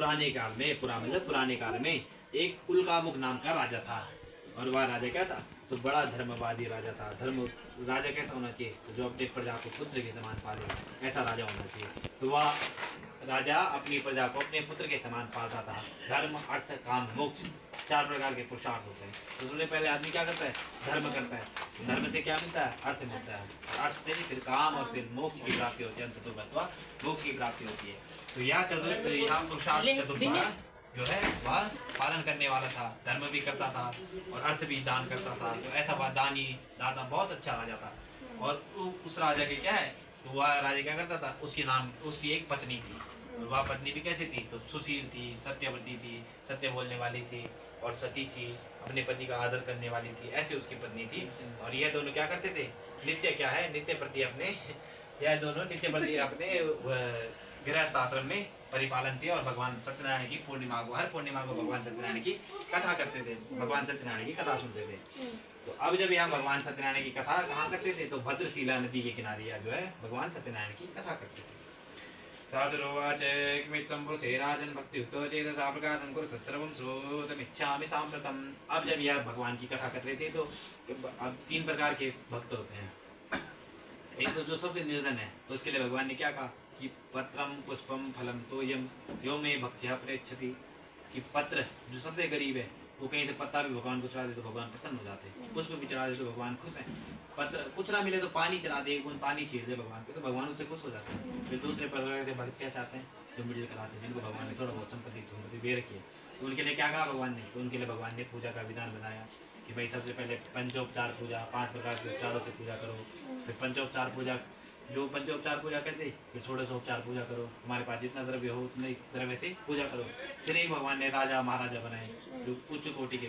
पुराने काल में, पुराने काल में एक उल्कामुख नाम का राजा था। और वह राजा क्या था? तो बड़ा धर्मवादी राजा था। राजा कैसा होना चाहिए? तो जो अपने प्रजा को पुत्र के समान पाले, ऐसा राजा होना चाहिए। तो वह राजा अपनी प्रजा को अपने पुत्र के समान पालता था। धर्म, अर्थ, काम, मोक्ष, 4 प्रकार के पुरुषार्थ होते हैं। तो सबसे पहले आदमी क्या करता है? धर्म करता है। धर्म से क्या मिलता है? अर्थ मिलता है। अर्थ से फिर काम और फिर मोक्ष की प्राप्ति होती है। अंत तो बतवा मोक्ष की प्राप्ति होती है। तो यहाँ पुरुषार्थ चतुर्थ जो है वह पालन करने वाला था। धर्म भी करता था और अर्थ भी दान करता था। तो ऐसा वह दानी दाता बहुत अच्छा राजा था। और उस राजा के क्या है? तो वह राजा क्या करता था? उसकी एक पत्नी थी। और वह पत्नी भी कैसी थी? तो सुशील थी, सत्यव्रती थी, सत्य बोलने वाली थी और सती थी, अपने पति का आदर करने वाली थी। ऐसी उसकी पत्नी थी। और यह दोनों क्या करते थे? नित्य क्या है? नित्य प्रति अपने यह दोनों नित्य प्रति अपने गृहस्थ आश्रम में परिपालन थे। और भगवान सत्यनारायण की पूर्णिमा को, हर पूर्णिमा को भगवान सत्यनारायण की कथा करते थे। भगवान सत्यनारायण की कथा सुनते थे। तो अब जब यहाँ भगवान सत्यनारायण की कथा कहाँ करते थे? तो भद्रशिला नदी के किनारे या जो है भगवान सत्यनारायण की कथा करते थे। साधुरोवाच किमित्थं पुरुषे राजन् भक्तियुक्तो चेतसा प्रकाशं कुरु तत्सर्वं श्रोतुमिच्छामि साम्प्रतम्। अब जब यह भगवान की कथा कर रहे थे तो अब 3 प्रकार के भक्त होते हैं। एक तो जो सबसे निर्धन है, तो उसके लिए भगवान ने क्या कहा कि पत्रम पुष्पम फलम तो यो में भक्त्या प्रेक्षति। कि पत्र जो सबसे गरीब है, वो कहीं से पत्ता भी भगवान को चढ़ा दे तो भगवान प्रसन्न हो जाते हैं। पुष्प भी चढ़ा दे तो भगवान खुश है। पत्र कुछ ना मिले तो पानी चढ़ा दे, एक बूंद पानी छीट दे भगवान पे तो भगवान उससे खुश हो जाते हैं। फिर दूसरे प्रकार के भक्त क्या चाहते हैं? जो मिडिल क्लास है, जिनको भगवान ने थोड़ा बहुत संपत्ति दे रखी है, तो उनके लिए क्या कहा भगवान ने? तो उनके लिए भगवान ने पूजा का विधान बनाया कि भाई सबसे पहले पंचोपचार पूजा, 5 प्रकार के उपचारों से पूजा करो। फिर पंचोपचार पूजा, जो पंचोपचार पूजा कर दे, फिर 16 उपचार पूजा करो। तुम्हारे पास जितना द्रव्य हो उतने द्रव्य से पूजा करो। फिर एक भगवान ने राजा महाराजा बनाए जो उच्च कोटि के,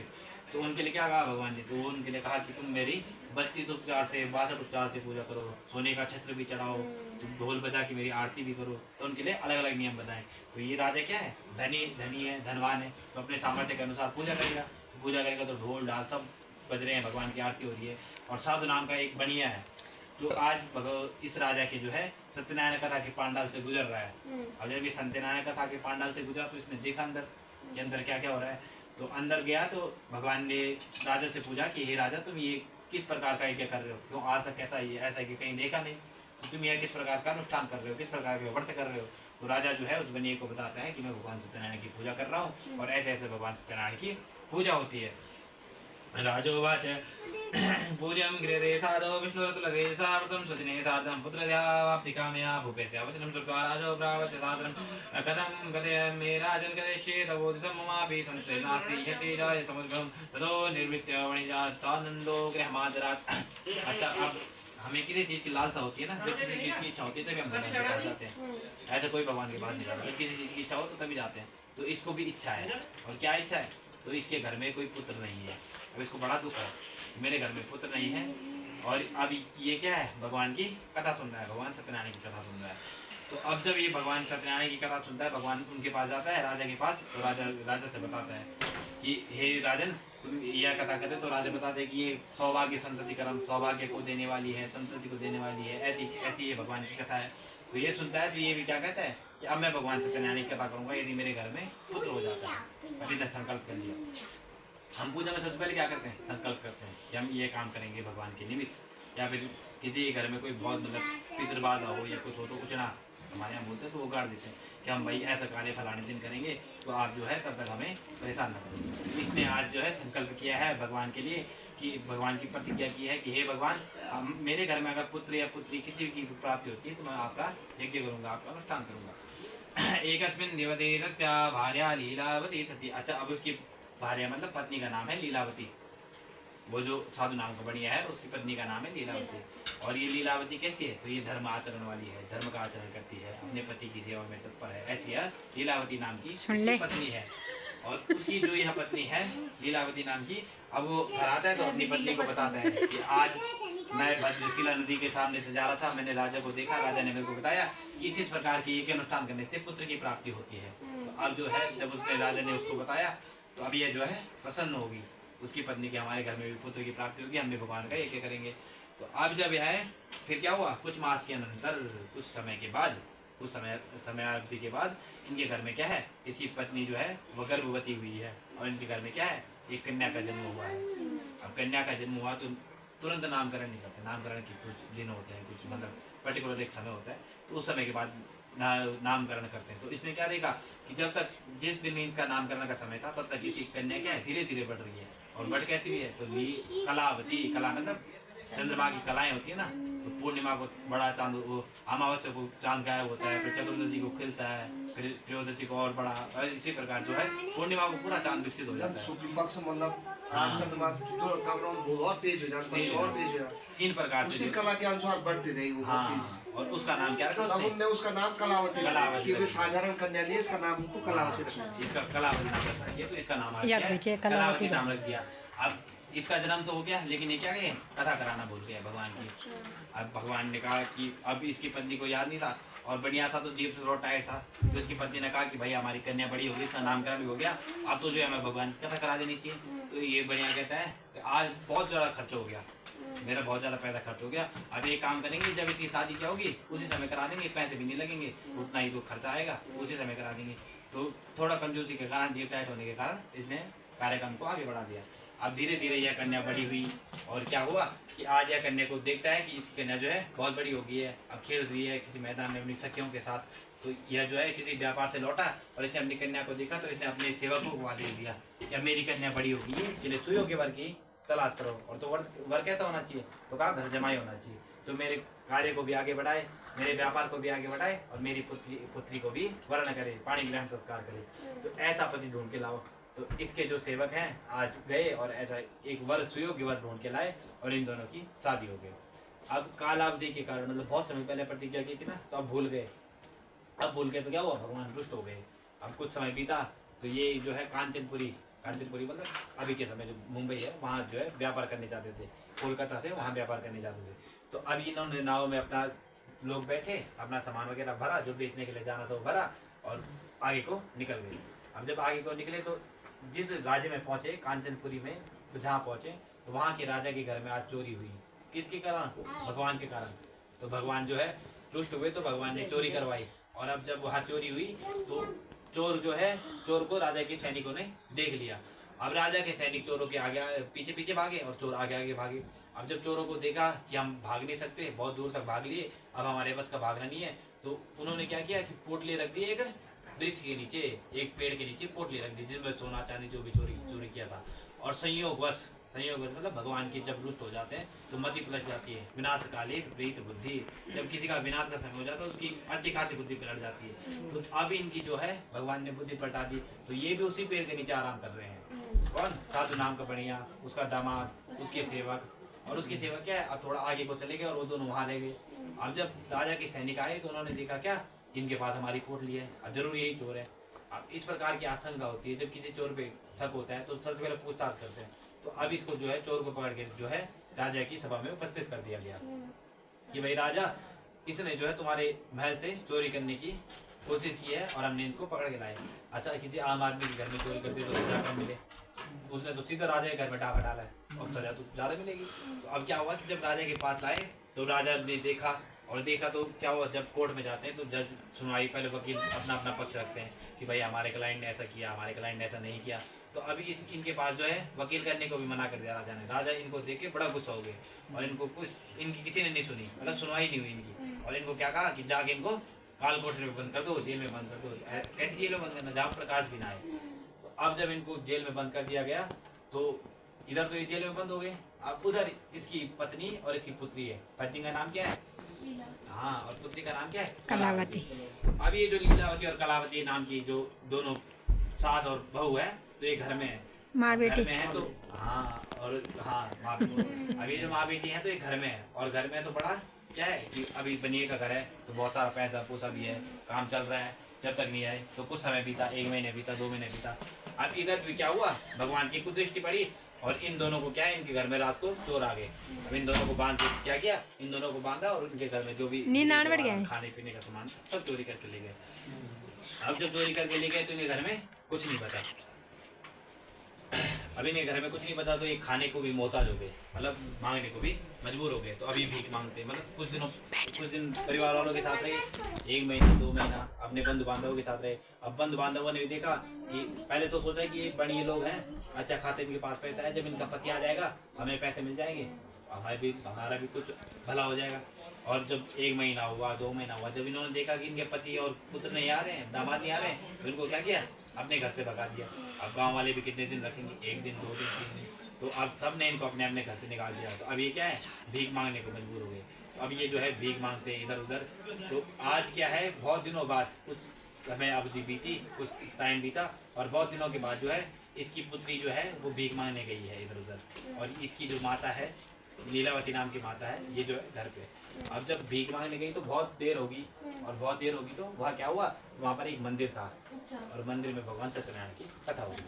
तो उनके लिए क्या कहा भगवान ने? तो उनके लिए कहा कि तुम मेरी 32 उपचार से, 62 उपचार से पूजा करो। सोने का छत्र भी चढ़ाओ, तुम ढोल बजा के मेरी आरती भी करो। तो उनके लिए अलग अलग नियम बताए। तो ये राजा क्या है? धनी है, धनवान है, तो अपने सामर्थ्य के अनुसार पूजा करेगा तो ढोल डाल सब बज रहे हैं, भगवान की आरती हो रही है। और साधु नाम का एक बनिया है जो आज इस राजा के जो है सत्यनारायण कथा के पांडाल से गुजर रहा है। अब जब ये सत्यनारायण कथा के पांडाल से गुजरा तो इसने देखा अंदर कि अंदर क्या क्या हो रहा है। तो अंदर गया तो भगवान ने राजा से पूछा कि हे राजा, तुम ये किस प्रकार का यज्ञ कर रहे हो? क्यों आज तक कैसा ये ऐसा कि कहीं देखा नहीं, तो तुम यह किस प्रकार का अनुष्ठान कर रहे हो, किस प्रकार के व्रत कर रहे हो? तो राजा जो है उस बनिए को बताता है कि मैं भगवान सत्यनारायण की पूजा कर रहा हूँ और ऐसे ऐसे भगवान सत्यनारायण की पूजा होती है। राजोवाच पूज्यं गृहे साधो विष्णुरतुलते सावर्तं सुदिने सार्धं पुत्रध्यावाप्तिकामया भूपेस्य वचनं श्रुत्वा राजो ब्रावच सादरं कथं कथय मे राजन् करिष्ये तवोदितं ममापि संशय नास्ति यति राय समुद्रं ततो निर्वृत्य वणिजास्तानन्दो गृहमादरात्। अच्छा, अब हमें किसी चीज़ की लालसा होती है ना, जब किसी चीज़ की इच्छा होती है तभी हम भगवान के पास जाते हैं। ऐसा कोई भगवान के पास नहीं जाता, जब किसी चीज़ की इच्छा हो तो तभी जाते हैं। तो इसको भी इच्छा है। और क्या इच्छा है? तो इसके घर में कोई पुत्र नहीं है। अब इसको बड़ा दुख है, मेरे घर में पुत्र नहीं है। और अब ये क्या है? भगवान की कथा सुन रहा है, भगवान सत्यनारायण की कथा सुन रहा है। तो अब जब ये भगवान सत्यनारायण की कथा सुनता है, भगवान उनके पास जाता है, राजा के पास। तो राजा से बताता है कि हे राजन, तुम यह कथा करते। तो राजा बताते हैं कि ये सौभाग्य संतति कर्म, सौभाग्य को देने वाली है, संतति को देने वाली है, ऐसी ये भगवान की कथा है। तो ये सुनता है तो ये भी क्या कहता है कि अब मैं भगवान सत्यनारायण की कथा करूँगा यदि मेरे घर में पुत्र हो जाता है। अभी तक संकल्प कर लिया। हम पूजा में सबसे पहले क्या करते हैं? संकल्प करते हैं कि हम ये काम करेंगे भगवान के निमित्त। या फिर किसी घर में कोई बहुत पितृबाधा हो या कुछ हो तो कुछ ना, हमारे यहाँ बोलते हैं तो वो गाड़ देते हैं कि हम भाई ऐसा कार्य फलाने दिन करेंगे, तो आप जो है तब तक हमें परेशान न करें। इसने आज जो है संकल्प किया है भगवान के लिए कि भगवान की प्रतिज्ञा की है कि हे भगवान, मेरे घर में अगर पुत्र या पुत्री किसी की प्राप्ति होती है तो मैं आपका यज्ञ करूँगा, आपका अनुष्ठान करूँगा। एकस्मिन् निवते तस्या भार्या लीलावती सती। अच्छा, अब उसकी भार्या मतलब पत्नी का नाम है लीलावती। वो जो साधु नाम का बढ़िया है उसकी पत्नी का नाम है लीलावती। और ये लीलावती कैसी है? तो ये धर्म आचरण वाली है, धर्म का आचरण करती है, अपने पति की सेवा में तत्पर है। ऐसी है लीलावती नाम की पत्नी है। और उसकी जो यह पत्नी है लीलावती नाम की, अब वो घर आता है तो अपनी पत्नी को बताता है कि आज मैं भद्रशिला नदी के सामने से जा रहा था, मैंने राजा को देखा, राजा ने मेरे को बताया कि इस प्रकार की एक अनुष्ठान करने से पुत्र की प्राप्ति होती है। तो अब जो है जब उसने राजा ने उसको बताया तो अब ये जो है प्रसन्न होगी उसकी पत्नी के, हमारे घर में भी पुत्र की प्राप्ति होगी, हम भी भगवान का यज्ञ करेंगे। तो अब जब यह है फिर क्या हुआ? कुछ मास के अनंतर, कुछ समय के बाद उस समयावधि के बाद इनके घर में क्या है, इसकी पत्नी जो है वो गर्भवती हुई है और इनके घर में क्या है, एक कन्या का जन्म हुआ है। अब कन्या का जन्म हुआ तो तुरंत नामकरण नहीं करते, नामकरण के कुछ दिन होते हैं, कुछ मतलब पर्टिकुलर एक समय होता है, तो उस समय के बाद नामकरण करते हैं। तो इसमें क्या देखा कि जब तक जिस दिन इनका नामकरण का समय था तब तक इसकी कन्या क्या है, धीरे धीरे बढ़ रही है। और बढ़ कैसी भी है, तो कलावती, कला मतलब चंद्रमा की कलाएं होती है ना, तो पूर्णिमा को बड़ा चांद, वो अमावस्या को चांद गायब होता है, फिर चतुर्दशी को खिलता है, फिर त्रयोदशी को और बड़ा, और इसी प्रकार जो है पूर्णिमा को पूरा चांद विकसित हो जाता है। शुक्ल पक्ष मतलब चंद्रमा तो कमरा और तेज हो जाता है, और तेज हो जाता है। इन प्रकार उसी कला के अनुसार बढ़ती रही वो तेजी से। और उसका नाम क्या रखा तब उनने उसका नाम कलावती रखा, क्योंकि साधारण कन्या नहीं, इसका नाम उनको कलावती रखा। इसका कलावती नाम रखा है, तो इसका नाम आ गया कलावती नाम रख दिया। अब इसका जन्म तो हो गया, लेकिन ये क्या गए, कथा कराना भूल गया भगवान की। अब भगवान ने कहा कि अब इसकी पत्नी को याद नहीं था और बढ़िया था, तो जीव से थोड़ा टाइट था, तो उसकी पत्नी ने कहा कि भाई हमारी कन्या बड़ी होगी, इसका नामकरण भी हो गया, अब तो जो है हमें भगवान की कथा करा देनी चाहिए। तो ये बढ़िया कहता है कि आज बहुत ज़्यादा खर्च हो गया, मेरा बहुत ज़्यादा पैसा खर्च हो गया, अब एक काम करेंगे, जब इसकी शादी क्या होगी उसी समय करा देंगे, पैसे भी नहीं लगेंगे, उतना ही तो खर्चा आएगा, उसी समय करा देंगे। तो थोड़ा कंजूसी के कारण, जीव टाइट होने के कारण इसने कार्यक्रम को आगे बढ़ा दिया। अब धीरे धीरे यह कन्या बड़ी हुई और क्या हुआ कि आज यह कन्या को देखता है कि इसकी कन्या जो है बहुत बड़ी हो गई है, अब खेल रही है किसी मैदान में अपनी सखियों के साथ। तो यह जो है किसी व्यापार से लौटा और इसने अपनी कन्या को देखा, तो इसने अपने सेवकों को आदेश दिया कि अब मेरी कन्या बड़ी हो गई है, इसके लिए सुयोग्य वर की तलाश करो। और तो वर कैसा होना चाहिए, तो कहा घर जमाई होना चाहिए, जो मेरे कार्य को भी आगे बढ़ाए, मेरे व्यापार को भी आगे बढ़ाए और मेरी पुत्री को भी वर्ण करे, पाणी ग्रहण संस्कार करे। तो ऐसा पति ढूंढ के लाओ। तो इसके जो सेवक हैं आज गए और ऐसा एक वर सुयोग्य वर ढूंढ के लाए और इन दोनों की शादी हो गई। अब कालावधि के कारण, मतलब बहुत समय पहले प्रतिज्ञा की थी ना, तो अब भूल गए। अब भूल गए तो क्या हुआ, भगवान रुष्ट हो गए। अब कुछ समय बीता तो ये जो है कांचनपुरी मतलब अभी के समय जो मुंबई है वहाँ जो है व्यापार करने जाते थे, कोलकाता से वहाँ व्यापार करने जाते थे। तो अब इन्होंने नाव में अपना लोग बैठे, अपना सामान वगैरह भरा, जो बेचने के लिए जाना था वो भरा और आगे को निकल गए। अब जब आगे को निकले तो जिस राज्य में पहुंचे, कांचनपुरी में जहाँ पहुंचे, तो वहाँ के राजा के घर में आज चोरी हुई। किसके कारण, भगवान के कारण। तो भगवान जो है रुष्ट हुए, तो भगवान ने चोरी करवाई। और अब जब वहाँ चोरी हुई तो चोर जो है, चोर को राजा के सैनिकों ने देख लिया। अब राजा के सैनिक चोरों के आगे पीछे पीछे भागे और चोर आगे आगे भागे। अब जब चोरों को देखा कि हम भाग नहीं सकते, बहुत दूर तक भाग लिए, अब हमारे बस का भागना नहीं है, तो उन्होंने क्या किया कि पोटली रख दी, एक वृक्ष के नीचे, एक पेड़ के नीचे पोटली रख दी, जिसमें सोना चांदी जो भी चोरी किया था। और संयोगवश मतलब भगवान के जब रुष्ट हो जाते हैं तो मति पलट जाती है, विनाश काले विपरीत बुद्धि। जब किसी का विनाश का समय हो जाता है उसकी अच्छी खासी बुद्धि पलट जाती है। तो अब इनकी जो है भगवान ने बुद्धि पलटा दी, तो ये भी उसी पेड़ के नीचे आराम कर रहे हैं। कौन, साधु नाम का बढ़िया, उसका दामाद, उसके सेवक। और उसकी सेवक क्या है, अब थोड़ा आगे को चले गए और वो दोनों वहाँ रह गए। अब जब राजा के सैनिक आए तो उन्होंने देखा क्या, इनके पास हमारी पोटली है, अब जरूर यही चोर है। अब इस प्रकार की आशंका होती है, जब किसी चोर पे शक होता है तो सबसे पहले पूछताछ करते हैं। तो अब इसको जो है चोर को पकड़ के जो है राजा की सभा में उपस्थित कर दिया गया कि भाई राजा, इसने जो है तुम्हारे महल से चोरी करने की कोशिश की है और हमने इनको पकड़ के लाए। अच्छा, किसी आम आदमी के घर में चोरी करते तो सजा कम मिले, उसने तो सीधा राजा के घर में डाका डाला है और सजा तो ज़्यादा मिलेगी। तो अब क्या हुआ कि जब राजा के पास लाए तो राजा ने देखा तो क्या हुआ, जब कोर्ट में जाते हैं तो जज सुनवाई, पहले वकील अपना अपना पक्ष रखते हैं कि भाई हमारे क्लाइंट ने ऐसा किया, हमारे क्लाइंट ने ऐसा नहीं किया। तो अभी इनके पास जो है वकील करने को भी मना कर दिया राजा ने। राजा इनको देख के बड़ा गुस्सा हो गए और इनको कुछ, इनकी किसी ने नहीं सुनी, मतलब सुनवाई नहीं हुई इनकी। और इनको क्या कहा कि जाके इनको काल कोठरी में बंद कर दो, जेल में बंद कर दो। कैसी जेल में बंद करना, जहाँ प्रकाश भी ना आए। तो अब जब इनको जेल में बंद कर दिया गया तो इधर तो ये जेल में बंद हो गए, अब उधर इसकी पत्नी और इसकी पुत्री है। पत्नी का नाम क्या है, हाँ, और पुत्री का नाम क्या है, कलावती। अब ये जो लीलावती और कलावती नाम की जो दोनों सास और बहू है, तो ये घर में है, माँ बेटी में है। तो हाँ, और हाँ माँ बेटी, अभी जो माँ बेटी है तो ये घर में है। और घर में तो बड़ा क्या है कि अभी बनिए का घर है, तो बहुत सारा पैसा पूसा भी है, काम चल रहा है। जब तक नहीं आए तो कुछ समय बीता, 1 महीने बीता, 2 महीने बीता। अब इधर भी क्या हुआ, भगवान की कुदृष्टि पड़ी और इन दोनों को क्या है, इनके घर में रात को चोर आ गए। अब इन दोनों को बांध के क्या किया, इन दोनों को बांधा और उनके घर में जो भी खाने पीने का सामान सब चोरी करके ले गए। अब जब चोरी करके ले गए तो इनके घर में कुछ नहीं बचा। अभी इनके घर में कुछ नहीं बचा तो ये खाने को भी मोहताज हो गए, मतलब मांगने को भी मजबूर हो गए। तो अभी भीख मांगते, मतलब कुछ दिन परिवार वालों के साथ रहे, 1 महीना 2 महीना अपने बंधु बांधवों के साथ रहे। अब बंधु बांधवों ने भी देखा कि पहले तो सोचा कि ये बढ़िया लोग हैं, अच्छा खासे इनके पास पैसा है, जब इनका पति आ जाएगा हमें पैसे मिल जाएंगे, हमारा भी कुछ भला हो जाएगा। और जब 1 महीना हुआ 2 महीना हुआ, जब इन्होंने देखा कि इनके पति और पुत्र नहीं आ रहे हैं, दामाद नहीं आ रहे हैं, तो इनको क्या किया, अपने घर से भगा दिया। अब गांव वाले भी कितने दिन रखेंगे, 1 दिन 2 दिन 3 दिन, तो अब सब ने इनको अपने अपने घर से निकाल दिया। तो अब ये क्या है, भीख मांगने को मजबूर हो गए। तो अब ये जो है भीख मांगते हैं इधर उधर। तो आज क्या है, बहुत दिनों बाद कुछ समय अवधि बीती, कुछ टाइम बीता, और बहुत दिनों के बाद जो है इसकी पुत्री जो है वो भीख मांगने गई है इधर उधर। और इसकी जो माता है, लीलावती नाम की माता है, ये जो है घर पे। अब जब भीख मांगने गई तो बहुत देर होगी, और बहुत देर होगी तो वहाँ क्या हुआ, वहाँ पर एक मंदिर था, और मंदिर में भगवान सत्यनारायण की कथा हो रही।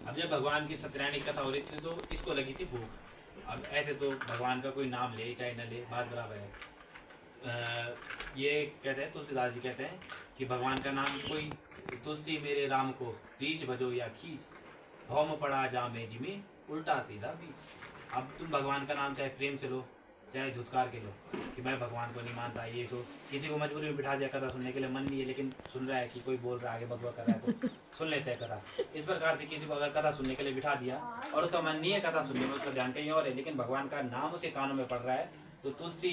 अब जब भगवान की सत्यनारायण की कथा हो रही थी तो इसको लगी थी भूख। अब ऐसे तो भगवान का कोई नाम ले चाहे न ले, बात बराबर है। ये कहते हैं, तुलसीदास जी कहते हैं कि भगवान का नाम कोई, तुलसी मेरे राम को तीज भजो या खींच, भौम पड़ा जामे जिमे उल्टा सीधा बीच। अब तुम भगवान का नाम चाहे प्रेम से लो चाहे धुतकार के लो, कि मैं भगवान को नहीं मानता, ये सो किसी को मजबूरी में बिठा दिया कथा सुनने के लिए, मन नहीं है लेकिन सुन रहा है कि कोई बोल रहा है आगे बकवा कर रहा है तो सुन लेते हैं कथा। इस प्रकार से किसी को अगर कथा सुनने के लिए बिठा दिया और उसका मन नहीं है कथा सुनने में, उसका ध्यान कहीं और है, लेकिन भगवान का नाम उसके कानों में पड़ रहा है, तो तुलसी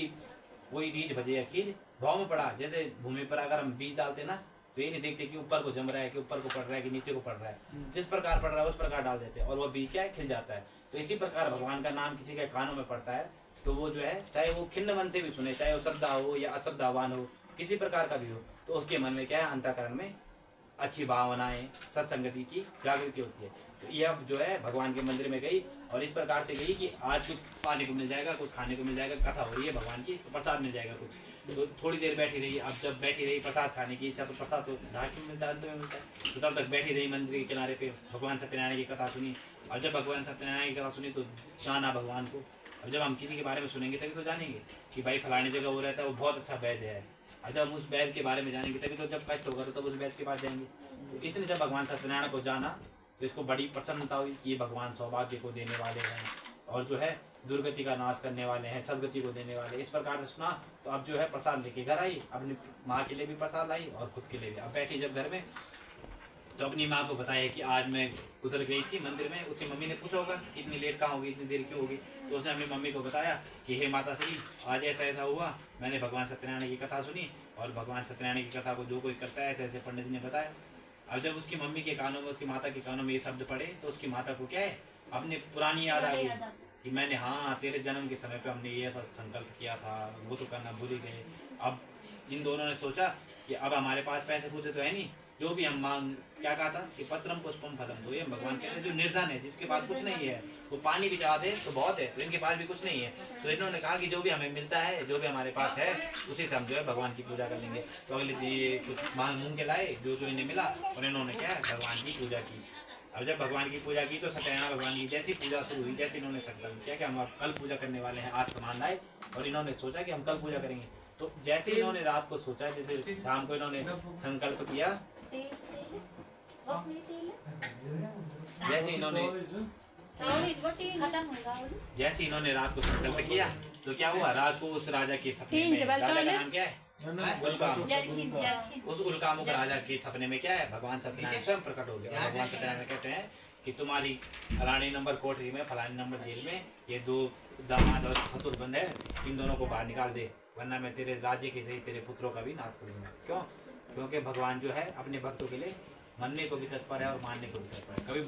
वही रीझ भजे या खींच, भाव में पड़ा। जैसे भूमि पर अगर हम बीज डालते ना तो ये नहीं देखते कि ऊपर को जम रहा है कि ऊपर को पड़ रहा है कि नीचे को पड़ रहा है, जिस प्रकार पड़ रहा है उस प्रकार डाल देते हैं और वो बीज क्या है, खिल जाता है। तो इसी प्रकार भगवान का नाम किसी के कानों में पड़ता है तो वो जो है, चाहे वो खिन्न मन से भी सुने, चाहे वो श्रद्धा हो या अश्रद्धावान हो, किसी प्रकार का भी हो, तो उसके मन में क्या है, अंतःकरण में अच्छी भावनाएं, सत्संगति की जागृति होती है। तो ये अब जो है भगवान के मंदिर में गई और इस प्रकार से गई कि आज कुछ पाने को मिल जाएगा, कुछ खाने को मिल जाएगा, कथा हो रही है भगवान की तो प्रसाद मिल जाएगा कुछ। तो थोड़ी देर बैठी रही। अब जब बैठी रही प्रसाद खाने की इच्छा, तो प्रसाद तो घाट में मिलता है, अंत में मिलता है। तो तब तक बैठी रही मंदिर के किनारे पे, भगवान सत्यनारायण की कथा सुनी। और जब भगवान सत्यनारायण की कथा सुनी तो जाना भगवान को। अब जब हम किसी के बारे में सुनेंगे तभी तो जानेंगे कि भाई फलानी जगह वो रहता है, वो बहुत अच्छा वैद्य है। और जब हम उस वैद्य के बारे में जानेंगे तभी तो, जब कष्ट होगा तो तब उस वैद्य के पास जाएंगे। तो इसने जब भगवान सत्यनारायण को जाना तो इसको बड़ी प्रसन्नता हुई कि ये भगवान सौभाग्य को देने वाले हैं और जो है दुर्गति का नाश करने वाले हैं, सदगति को देने वाले। इस प्रकार से सुना तो अब जो है प्रसाद लेके घर आई, अपनी माँ के लिए भी प्रसाद लाई और खुद के लिए भी। अब बैठी जब घर में तो अपनी माँ को बताया कि आज मैं उधर गई थी मंदिर में। उसकी मम्मी ने पूछा होगा कि इतनी लेट कहाँ होगी, इतनी देर क्यों होगी। तो उसने अपनी मम्मी को बताया कि हे माता श्री, आज ऐसा ऐसा हुआ, मैंने भगवान सत्यनारायण की कथा सुनी और भगवान सत्यनारायण की कथा को जो कोई करता है ऐसे ऐसे पंडित जी ने बताया। अब जब उसकी मम्मी के कानों में, उसकी माता के कानों में ये शब्द पड़े तो उसकी माता को क्या है, अपनी पुरानी याद आ गई कि मैंने, हाँ तेरे जन्म के समय पे हमने ये संकल्प किया था, वो तो करना भूल ही गए। अब इन दोनों ने सोचा कि अब हमारे पास पैसे पूछे तो है नहीं, जो भी हम मांग, क्या कहा था कि पत्रम पुष्पम फलम, तो ये भगवान कहते हैं जो निर्धन है, जिसके पास कुछ नहीं है, वो पानी भी चाहते तो बहुत है, तो इनके पास भी कुछ नहीं है। तो इन्होंने कहा कि जो भी हमें मिलता है, जो भी हमारे पास है, उसी से हम जो है भगवान की पूजा कर लेंगे। तो अगले दिन ये कुछ मांग मूंग के लाए जो जो इन्हें मिला और इन्होंने क्या है, भगवान की पूजा की। अब जब भगवान की पूजा की तो सत्यनारायण भगवान की जैसी पूजा शुरू हुई, जैसे इन्होंने संकल्प किया कि हम कल पूजा करने वाले हैं, आज सामान लाए और इन्होंने सोचा कि हम कल पूजा करेंगे। तो जैसे इन्होंने रात को सोचा, जैसे शाम को इन्होंने संकल्प किया, जैसे इन्होंने रात को संकल्प किया तो क्या हुआ, रात को उस राजा के सपने में, राजा का नाम क्या है, उस उल्कामुख राजा के सपने में क्या है, भगवान सत्यनारायण स्वयं प्रकट हो गया। और भगवान सत्यनारायण कहते हैं कि तुम्हारी फलानी नंबर कोठरी में, फलानी नंबर जेल में ये 2 दामाद और ससुर बंद है, इन दोनों को बाहर निकाल दे, वरना मैं तेरे राज्य के सही तेरे पुत्रों का भी नाश कर दूंगा। क्यों? क्योंकि भगवान जो है अपने भक्तों के लिए मरने को भी तत्पर है और मारने को भी तत्पर है। कभी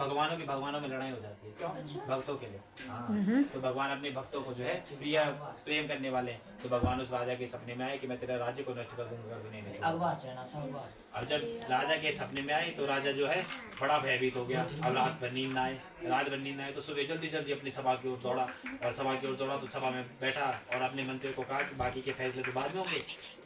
भगवानों में लड़ाई हो जाती है, क्यों? भक्तों के लिए। हाँ, तो भगवान अपने भक्तों को जो है प्रेम करने वाले हैं। तो भगवान उस राजा के सपने में आए कि मैं तेरा राज्य को नष्ट कर दूंगा, कभी नहीं छोड़ूंगा। अब जब राजा के सपने में आए तो राजा जो है बड़ा भयभीत हो गया। अब रात भर नींद ना आए, तो सुबह जल्दी जल्दी अपनी सभा की ओर दौड़ा और सभा की ओर दौड़ा तो सभा में बैठा और अपने मंत्री को कहा कि बाकी के फैसले तो बाद में होंगे,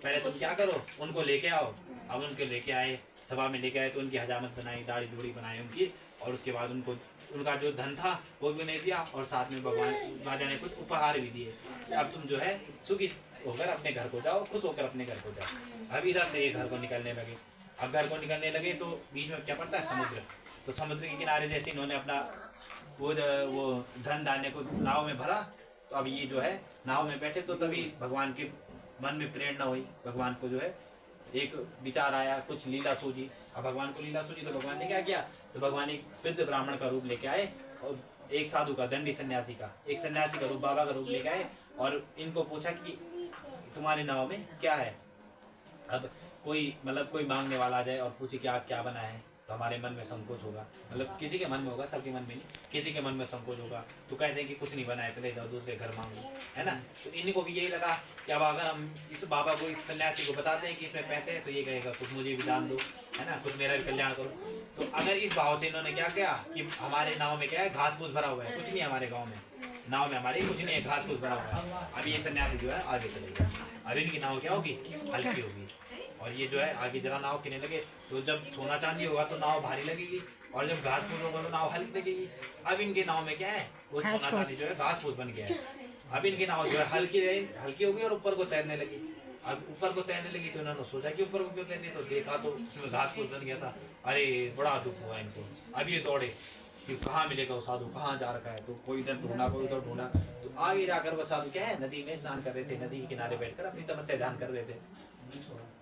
पहले तुम क्या करो, उनको लेके आओ। अब उनके लेके आए, सभा में लेके आए तो उनकी हजामत बनाई, दाढ़ी धूड़ी बनाई उनकी, और उसके बाद उनको उनका जो धन था वो भी नहीं दिया और साथ में भगवान राजा ने कुछ उपहार भी दिए। अब तुम जो है सुखी होकर अपने घर को जाओ, खुश होकर अपने घर को जाओ। अब इधर से ये घर को निकलने लगे। अब घर को निकलने लगे तो बीच में क्या पड़ता है, समुद्र। तो समुद्र के किनारे जैसे इन्होंने अपना वो धन धान्य को नाव में भरा, तो अब ये जो है नाव में बैठे, तो तभी भगवान के मन में प्रेरणा हुई, भगवान को जो है एक विचार आया, कुछ लीला सूझी। अब भगवान को लीला सूझी तो भगवान ने क्या किया, तो भगवान एक वृद्ध ब्राह्मण का रूप लेके आए और एक साधु का, दंडी सन्यासी का, एक सन्यासी का रूप, बाबा का रूप लेके आए और इनको पूछा कि तुम्हारे नाव में क्या है। अब कोई मतलब कोई मांगने वाला आ जाए और पूछे कि आज क्या बना है, तो हमारे मन में संकोच होगा, मतलब किसी के मन में होगा, सबके मन में नहीं, किसी के मन में संकोच होगा, तो कहते हैं कि कुछ नहीं बना है, चले जाओ दूसरे घर मांगो, है ना। तो इनको भी यही लगा कि अब अगर हम इस बाबा को, इस सन्यासी को बताते हैं कि इसमें पैसे है, तो ये कहेगा कुछ मुझे भी दान दो, है ना, कुछ मेरा भी कल्याण करो। तो अगर इस भाव से इन्होंने क्या किया कि हमारे नाव में क्या है, घास फूस भरा हुआ है, कुछ नहीं है हमारे गाँव में, नाव में हमारे कुछ नहीं है, घास फूस भरा हुआ है। अब ये सन्यासी जो है आगे चलेगा, अब इनकी नाव क्या होगी, हल्की होगी, और ये जो है आगे जरा नाव खेलने लगे। तो जब सोना चांदी होगा तो नाव भारी लगेगी, और जब घास फूस होगा तो नाव हल्की लगेगी। अब इनके नाव में क्या है, वो सोना चांदी जो है घास फूस बन गया है। अब इनकी नाव जो है हल्की होगी और ऊपर को तैरने लगी। अब ऊपर को तैरने लगी तो इन्होंने सोचा कि ऊपर को क्यों तैरने, तो देखा तो उसमें घास फूस बन गया था। अरे बड़ा दुख हुआ इनको। अब ये दौड़े कि कहाँ मिलेगा वो साधु, कहाँ जा रखा है, तो कोई इधर ढूंढा, कोई उधर ढूंढा। तो आगे जाकर वो साधु क्या है, नदी में स्नान कर रहे थे, नदी के किनारे बैठकर अपनी तपस्या ध्यान कर रहे थे।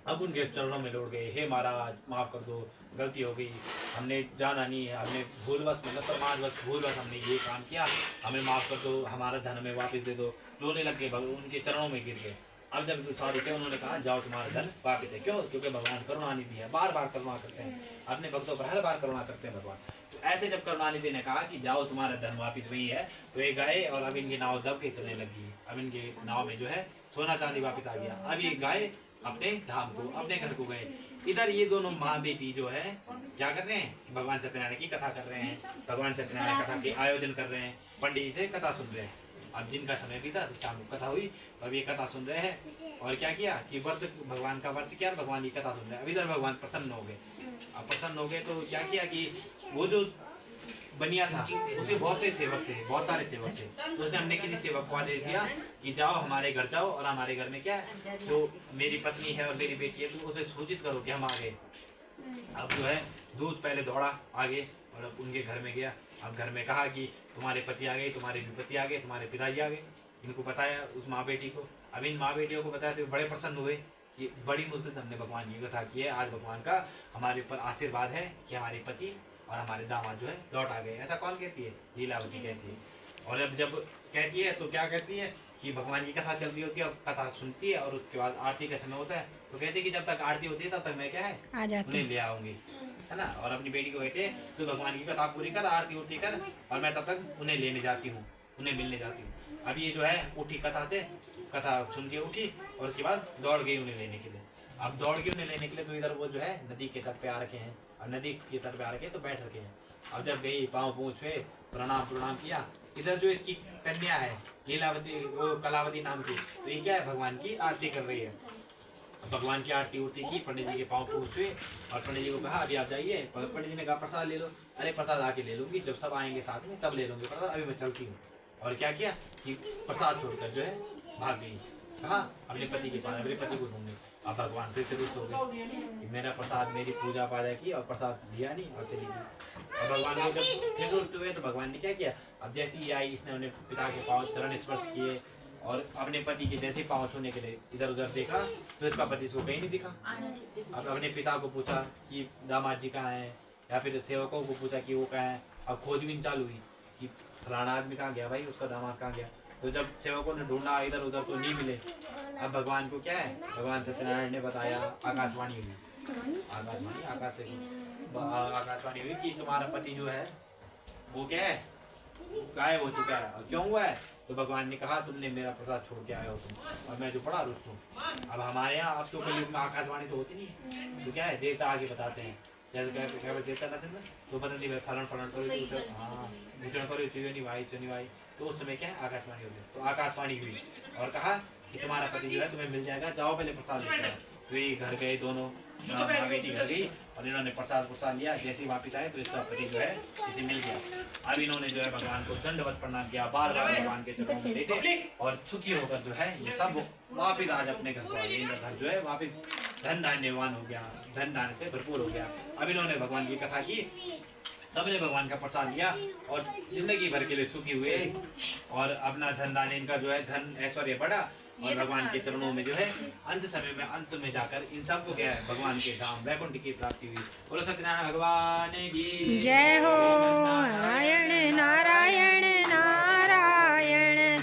अब उनके चरणों में लौट गए, हे महाराज माफ कर दो, गलती हो गई, हमने जाना नहीं है, हमने भूलवश मतलब प्रमादवश भूलवश हमने ये काम किया, हमें माफ कर दो, हमारा धन हमें वापस दे दो। रोने लग गए, उनके चरणों में गिर गए। अब जब साधु थे उन्होंने कहा जाओ तुम्हारा धन वापिस है। क्यों? क्योंकि भगवान करुणानिधि है, बार बार करुणा करते हैं अपने भक्तों पर, हर बार करुणा करते हैं भगवान। तो ऐसे जब करुणानिधि ने कहा कि जाओ तुम्हारा धन वापिस वही है, तो ये गए और अब इनकी नाव दब के चलने लगी। अब इनके नाव में जो है सोना चांदी वापिस आ गया। अब ये गए अपने धाम को, अपने घर को गए। इधर ये दोनों माँ बेटी जो है क्या कर रहे हैं, भगवान सत्यनारायण की कथा कर रहे हैं, भगवान सत्यनारायण कथा के आयोजन कर रहे हैं, पंडित जी से कथा सुन रहे हैं। अब दिन का समय बीता, शाम को कथा हुई, तो अब ये कथा सुन रहे हैं और क्या किया कि व्रत, भगवान का व्रत किया, भगवान की कथा सुन रहे हैं। अब इधर भगवान प्रसन्न हो गए। अब प्रसन्न हो गए तो क्या किया कि वो जो बनिया था उसके बहुत से सेवक थे, बहुत सारे सेवक थे, तो उसने हमने किसी सेवक को आदेश दिया कि जाओ हमारे घर जाओ और हमारे घर में क्या है, जो मेरी पत्नी है और मेरी बेटी है, तो उसे सूचित करो कि हम आ गए। अब जो है दूध पहले दौड़ा आगे और अब उनके घर में गया। अब घर में कहा कि तुम्हारे पति आ गए, तुम्हारे पति आ गए, तुम्हारे पिताजी आ गए। इनको बताया उस माँ बेटी को। अब इन माँ बेटियों को बताया तो बड़े प्रसन्न हुए कि बड़ी मुश्किल से हमने भगवान की कथा की है, आज भगवान का हमारे ऊपर आशीर्वाद है कि हमारे पति और हमारे दामाद जो है लौट आ गए। ऐसा कौन कहती है? लीलावती कहती है। और अब जब कहती है तो क्या कहती है कि भगवान की कथा चलती होती है और कथा सुनती है और उसके बाद आरती का समय होता है, तो कहती है कि जब तक आरती होती है तब तक मैं क्या है उन्हें ले आऊँगी, है ना। और अपनी बेटी को कहते हैं तो भगवान की कथा पूरी कर, आरती उरती कर, और मैं तब तक उन्हें लेने जाती हूँ, उन्हें मिलने जाती हूँ। अब ये जो है उठी कथा से, कथा सुन के उठी और उसके बाद दौड़ गई उन्हें लेने के लिए। अब दौड़ गई उन्हें लेने के लिए, तो इधर वो जो है नदी के तट पे आ रखे हैं, और नदी के तट पे आ रखे तो बैठ रखे हैं। अब जब गई, पाँव पूछ हुए, प्रणाम किया। इधर जो इसकी कन्या है लीलावती, वो कलावती नाम की, तो ये क्या है भगवान की आरती कर रही है। भगवान की आरती उरती की, पंडित जी के पाँव पूछ हुए और पंडित जी को कहा अभी आप जाइए। पंडित जी ने कहा प्रसाद ले लो। अरे प्रसाद आके ले लूँगी, जब सब आएंगे साथ में तब ले लूँगी प्रसाद, अभी मैं चलती हूँ। और क्या किया कि प्रसाद छोड़कर जो है भाग गई। कहाँ? अपने पति के पास, अपने पति को ढूंढने। अब भगवान फिर से रुष्ट हो गए कि मेरा प्रसाद, मेरी पूजा पाजा की और प्रसाद दिया नहीं और चली गई। और भगवान को जब फिर रुष्ट हुए तो भगवान ने क्या किया, अब जैसी ही आई इसने अपने पिता के पाँव चरण स्पर्श किए और अपने पति के जैसे पाँव छूने के लिए इधर उधर देखा तो इसका पति इसको कहीं नहीं दिखा। अब अपने पिता को पूछा कि दामाद जी कहाँ हैं, या फिर सेवकों को पूछा कि वो कहाँ हैं। अब खोजबीन चालू हुई कि फलाना आदमी कहाँ गया भाई, उसका दामाद कहाँ गया। तो जब सेवकों ने ढूंढा इधर उधर तो नहीं मिले। अब भगवान को क्या है, भगवान सत्यनारायण ने बताया, आकाशवाणी हुई, आकाशवाणी हुई कि तुम्हारा पति जो है वो क्या है गायब हो चुका है। और क्यों हुआ है? तो भगवान ने कहा तुमने मेरा प्रसाद छोड़ के आए हो तुम, और मैं जो बड़ा रुष्ट हूँ। अब हमारे यहाँ अब तो कलयुग में आकाशवाणी तो होती नहीं, तो क्या है देवता आगे बताते हैं, जैसे क्या देवता ना चंद्र तो पता नहीं फलन करो, हाँ भूषण करो चुनी भाई, तो उस समय क्या है आकाशवाणी होती है। तो आकाशवाणी हुई और कहा कि तुम्हारा पति जो है तुम्हें मिल जाएगा, जाओ पहले प्रसाद लेकर आओ। तो ये घर गए दोनों, माँ बेटी घर गई और इन्होंने प्रसाद लिया। जैसे ही वापस आए तो इसका पति जो है इसे मिल गया। अब इन्होंने जो है भगवान को दंडवत प्रणाम किया, बार बार भगवान के चरणों में लेटे और सुखी होकर जो है ये सब वापिस आज अपने घर को आ गए। घर जो है वापिस धन धान्यवान हो गया, धन धान्य से भरपूर हो गया। अब इन्होंने भगवान की कथा की सबने भगवान का प्रसाद लिया और जिंदगी भर के लिए सुखी हुए और अपना धन दान इनका जो है धन ऐश्वर्य बढ़ा और भगवान के चरणों में जो है अंत समय में अंत में जाकर इन सबको क्या है भगवान के धाम वैकुंठ की प्राप्ति हुई। बोलो सत्यनारायण भगवान की जय हो। नारायण नारायण नारायण